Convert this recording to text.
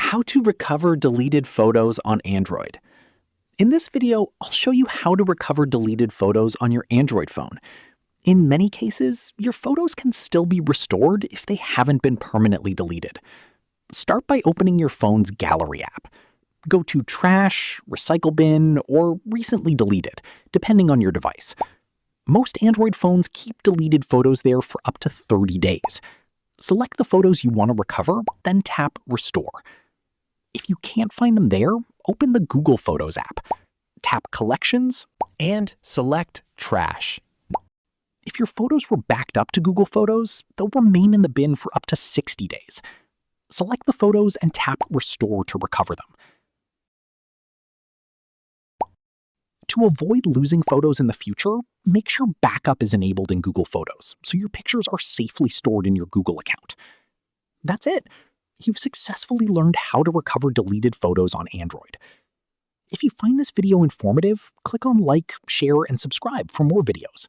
How to recover deleted photos on Android. In this video, I'll show you how to recover deleted photos on your Android phone. In many cases, your photos can still be restored if they haven't been permanently deleted. Start by opening your phone's Gallery app. Go to Trash, Recycle Bin, or Recently Deleted, depending on your device. Most Android phones keep deleted photos there for up to 30 days. Select the photos you want to recover, then tap Restore. If you can't find them there, open the Google Photos app. Tap Collections and select Trash. If your photos were backed up to Google Photos, they'll remain in the bin for up to 60 days. Select the photos and tap Restore to recover them. To avoid losing photos in the future, make sure backup is enabled in Google Photos so your pictures are safely stored in your Google account. That's it. You've successfully learned how to recover deleted photos on Android. If you find this video informative, click on like, share, and subscribe for more videos.